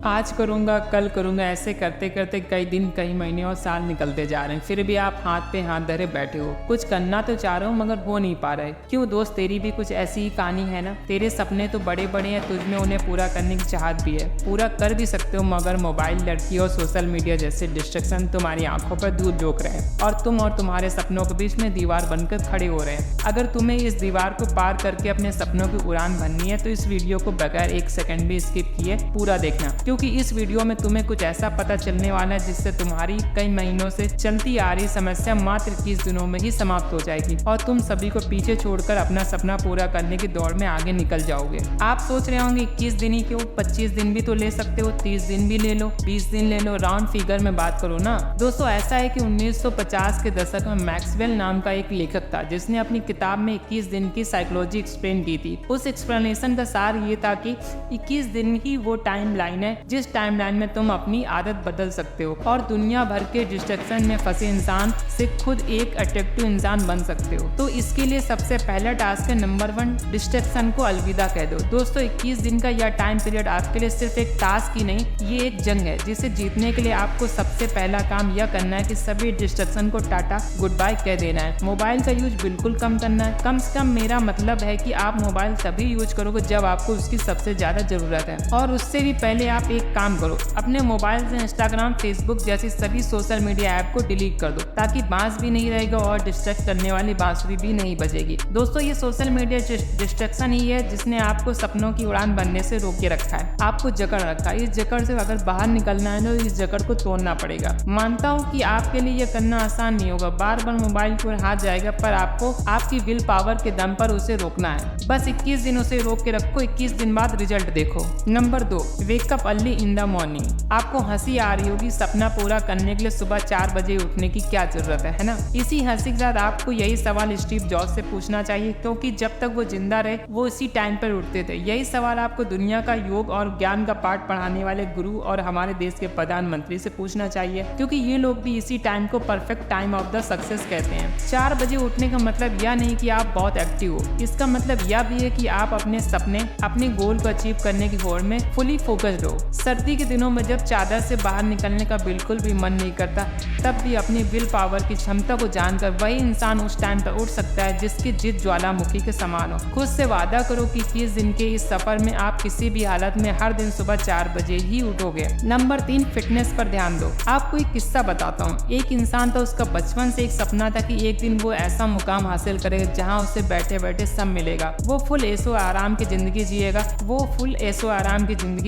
आज करूँगा, कल करूँगा, ऐसे करते करते कई दिन, कई महीने और साल निकलते जा रहे हैं। फिर भी आप हाथ पे हाथ धरे बैठे हो। कुछ करना तो चाह रहे हो मगर हो नहीं पा रहा है। क्यों दोस्त, तेरी भी कुछ ऐसी ही कहानी है ना? तेरे सपने तो बड़े बड़े हैं, तुझमें उन्हें पूरा करने की चाहत भी है। पूरा कर भी सकते हो मगर मोबाइल, लड़की और सोशल मीडिया जैसे डिस्ट्रैक्शन तुम्हारी आंखों पर दूर झोंक रहे हैं और तुम और तुम्हारे सपनों के बीच में दीवार बनकर खड़े हो रहे हैं। अगर तुम्हें इस दीवार को पार करके अपने सपनों की उड़ान भरनी है तो इस वीडियो को बगैर एक सेकंड भी स्किप किए पूरा देखना, क्योंकि इस वीडियो में तुम्हें कुछ ऐसा पता चलने वाला है जिससे तुम्हारी कई महीनों से चलती आ रही समस्या मात्र 21 दिनों में ही समाप्त हो जाएगी और तुम सभी को पीछे छोड़कर अपना सपना पूरा करने की दौड़ में आगे निकल जाओगे। आप सोच रहे होंगे 21 दिन ही क्यों, 25 दिन भी तो ले सकते हो, 30 दिन भी ले लो, 20 दिन ले लो, राउंड फिगर में बात करो ना। दोस्तों, ऐसा है कि 1950 के दशक में मैक्सवेल नाम का एक लेखक था जिसने अपनी किताब में 21 दिन की साइकोलॉजी एक्सप्लेन की थी। उस एक्सप्लेनेशन का सार ये था कि 21 दिन ही वो टाइम लाइन है जिस टाइम लाइन में तुम अपनी आदत बदल सकते हो और दुनिया भर के डिस्ट्रैक्शन में फंसे इंसान से खुद एक अट्रैक्टिव इंसान बन सकते हो। तो इसके लिए सबसे पहला टास्क है नंबर 1, डिस्ट्रैक्शन को अलविदा कह दो। दोस्तों, 21 दिन का यह टाइम पीरियड आपके लिए सिर्फ एक टास्क ही नहीं, ये एक जंग है जिसे जीतने के लिए आपको सबसे पहला काम यह करना है कि सभी डिस्ट्रैक्शन को टाटा गुड बाय कह देना है। मोबाइल का यूज बिल्कुल कम करना है। कम से कम मेरा मतलब है कि आप मोबाइल तभी यूज करोगे जब आपको उसकी सबसे ज्यादा जरूरत है, और उससे भी पहले आप एक काम करो, अपने मोबाइल से इंस्टाग्राम, फेसबुक जैसी सभी सोशल मीडिया ऐप को डिलीट कर दो ताकि बांस भी नहीं रहेगा और डिस्ट्रैक्ट करने वाली बांसुरी भी नहीं बजेगी। दोस्तों, ये सोशल मीडिया डिस्ट्रैक्शन ही है जिसने आपको सपनों की उड़ान बनने से रोके रखा है, आपको जकड़ रखा है। इस जकड़ से अगर बाहर निकलना है तो इस जकड़ को तोड़ना पड़ेगा। मानता हूँ कि आपके लिए यह करना आसान नहीं होगा, बार बार मोबाइल की ओर हाथ जाएगा, पर आपको आपकी विल पावर के दम पर उसे रोकना है। बस 21 दिन उसे रोक के रखो, 21 दिन बाद रिजल्ट देखो। Number 2, wake up early in the morning. आपको हंसी आ रही होगी, सपना पूरा करने के लिए सुबह 4 बजे उठने की क्या जरूरत है ना? इसी हंसी के साथ आपको यही सवाल स्टीव जॉब्स से पूछना चाहिए, क्योंकि जब तक वो जिंदा रहे वो इसी टाइम पर उठते थे। यही सवाल आपको दुनिया का योग और ज्ञान का पाठ पढ़ाने वाले गुरु और हमारे देश के प्रधानमंत्री से पूछना चाहिए, क्योंकि ये लोग भी इसी टाइम को perfect time of the success कहते हैं। 4 बजे उठने का मतलब यह नहीं कि आप बहुत एक्टिव हो, इसका मतलब यह भी है कि आप अपने सपने, अपने गोल को अचीव करने की होड़ में फुली फोकस्ड हो। सर्दी के दिनों में जब चादर से बाहर निकलने का बिल्कुल भी मन नहीं करता, तब भी अपनी विल पावर की क्षमता को जानकर वही इंसान उस टाइम पर उठ सकता है जिसकी जिद ज्वालामुखी के समान हो। खुद से वादा करो कि 21 दिन के इस सफर में आप किसी भी हालत में हर दिन सुबह 4 बजे ही उठोगे। नंबर 3, फिटनेस पर ध्यान दो। आपको एक किस्सा बताता हूँ। एक इंसान था, उसका बचपन से एक सपना था कि एक दिन वो ऐसा मुकाम हासिल करेगा जहाँ उसे बैठे बैठे सब मिलेगा। वो फुल ऐशो आराम की जिंदगी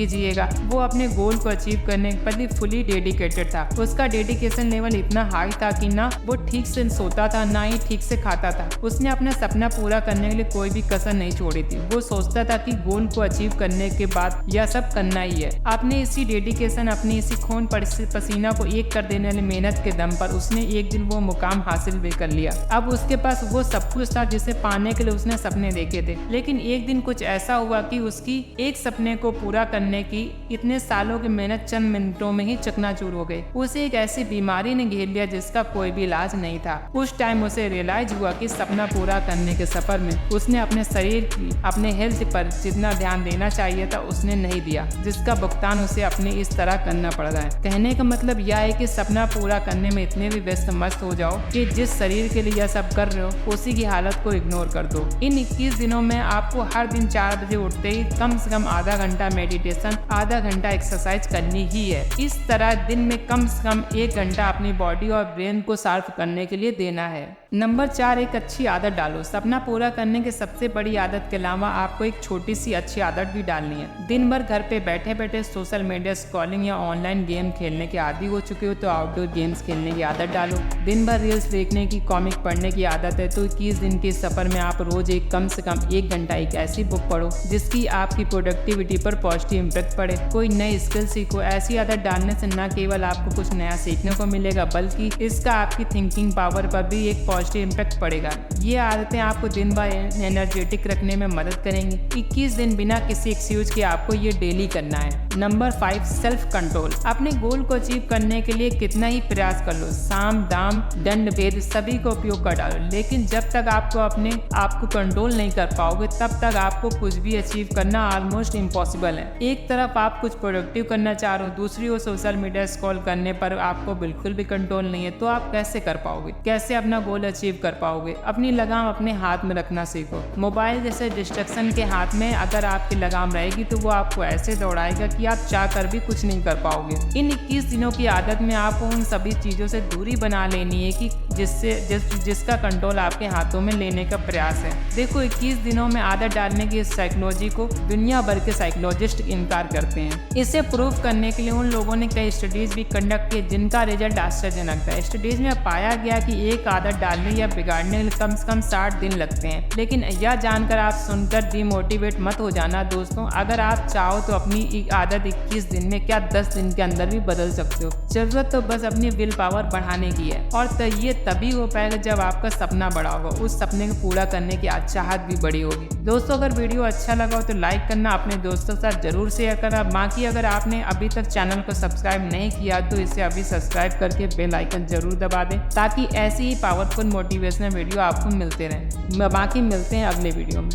जिएगा, वो अपने गोल को अचीव करने के प्रति फुली डेडिकेटेड था। उसका डेडिकेशन लेवल इतना हाई था कि ना वो ठीक से सोता था, ना ही ठीक से खाता था। उसने अपना सपना पूरा करने के लिए कोई भी कसर नहीं छोड़ी थी। वो सोचता था कि गोल को अचीव करने के बाद यह सब करना ही है। अपने इसी डेडिकेशन, अपनी इसी खून पसीना को एक कर देने वाली मेहनत के दम पर उसने एक दिन वो मुकाम हासिल भी कर लिया। अब उसके पास वो सब कुछ था जिसे पाने के लिए उसने सपने देखे थे, लेकिन एक दिन कुछ ऐसा हुआ कि उसकी एक सपने को पूरा करने की इतने सालों की मेहनत चंद मिनटों में ही चकनाचूर हो गई। उसे एक ऐसी बीमारी ने घेर लिया जिसका कोई भी इलाज नहीं था। उस टाइम उसे रियलाइज हुआ कि सपना पूरा करने के सफर में उसने अपने शरीर की, अपने हेल्थ पर जितना ध्यान देना चाहिए था उसने नहीं दिया, जिसका भुगतान उसे अपने इस तरह करना पड़ रहा है। कहने का मतलब यह है कि सपना पूरा करने में इतने भी व्यस्त मस्त हो जाओ कि जिस शरीर के लिए यह सब कर रहे हो उसी की हालत को इग्नोर कर दो। इन 21 दिनों में आपको हर दिन 4 बजे उठते ही कम से कम आधा घंटा मेडिटेशन, आधा घंटा एक्सरसाइज करनी ही है। इस तरह दिन में कम से कम 1 घंटा अपनी बॉडी और ब्रेन को शार्प करने के लिए देना है। नंबर 4, एक अच्छी आदत डालो। सपना पूरा करने की सबसे बड़ी आदत के अलावा आपको एक छोटी सी अच्छी आदत भी डालनी है। दिन भर घर पे बैठे बैठे सोशल मीडिया स्क्रॉलिंग या ऑनलाइन गेम खेलने के आदी हो चुके हो तो आउटडोर गेम्स खेलने की आदत डालो। दिन भर रील्स देखने की, कॉमिक पढ़ने की आदत है तो 21 दिन के सफर में आप रोज कम से कम 1 घंटा एक ऐसी बुक पढ़ो जिसकी आपकी प्रोडक्टिविटी पर पॉजिटिव इम्पैक्ट पड़े। कोई नई स्किल सीखो। ऐसी आदत डालने से न केवल आपको कुछ नया सीखने को मिलेगा बल्कि इसका आपकी थिंकिंग पावर पर भी एक पॉजिटिव इम्पैक्ट पड़ेगा। ये आदतें आपको दिन भर एनर्जेटिक रखने में मदद करेंगी। 21 दिन बिना किसी एक्सक्यूज के आपको ये डेली करना है। Number 5, self control. अपने गोल को अचीव करने के लिए कितना ही प्रयास कर लो, साम दाम दंड भेद सभी को उपयोग कर डालो, लेकिन जब तक आपको अपने आप को कंट्रोल नहीं कर पाओगे तब तक आपको कुछ भी अचीव करना ऑलमोस्ट इम्पॉसिबल है। एक तरफ आप कुछ प्रोडक्टिव करना चाह रहे हो, दूसरी ओर सोशल मीडिया स्क्रॉल करने पर आपको बिल्कुल भी कंट्रोल नहीं है, तो आप कैसे कर पाओगे? कैसे अपना गोल अचीव कर पाओगे? अपनी लगाम अपने हाथ में रखना सीखो। मोबाइल जैसे डिस्ट्रैक्शन के हाथ में अगर आपकी लगाम रहेगी तो वो आपको ऐसे दौड़ाएगा कि आप चाह कर भी कुछ नहीं कर पाओगे। इन 21 दिनों की आदत में आपको उन सभी चीजों से दूरी बना लेनी है कि जिसका कंट्रोल आपके हाथों में लेने का प्रयास है। देखो, 21 दिनों में आदत डालने की इस साइकोलॉजी को दुनिया भर के साइकोलॉजिस्ट इनकार करते हैं। इसे प्रूव करने के लिए उन लोगों ने कई स्टडीज भी कंडक्ट किए जिनका रिजल्ट आश्चर्यजनक था। स्टडीज में पाया गया कि एक आदत डालने या बिगाड़ने के लिए कम से कम 60 दिन लगते हैं। लेकिन यह जानकर आप सुनकर डिमोटिवेट मत हो जाना दोस्तों। अगर आप चाहो तो अपनी आदत 21 दिन में क्या 10 दिन के अंदर भी बदल सकते हो। जरूरत तो बस अपनी विल पावर बढ़ाने की है, और तो ये तभी हो पाएगा जब आपका सपना बड़ा होगा, उस सपने को पूरा करने की चाहत भी बड़ी होगी। दोस्तों, अगर वीडियो अच्छा लगा हो तो लाइक करना, अपने दोस्तों के साथ जरूर शेयर करना। बाकी अगर आपने अभी तक चैनल को सब्सक्राइब नहीं किया तो इसे अभी सब्सक्राइब करके बेल आइकन जरूर दबा दें, ताकि ऐसी ही पावरफुल मोटिवेशनल वीडियो आपको मिलते रहें। बाकी मिलते हैं अगले वीडियो में।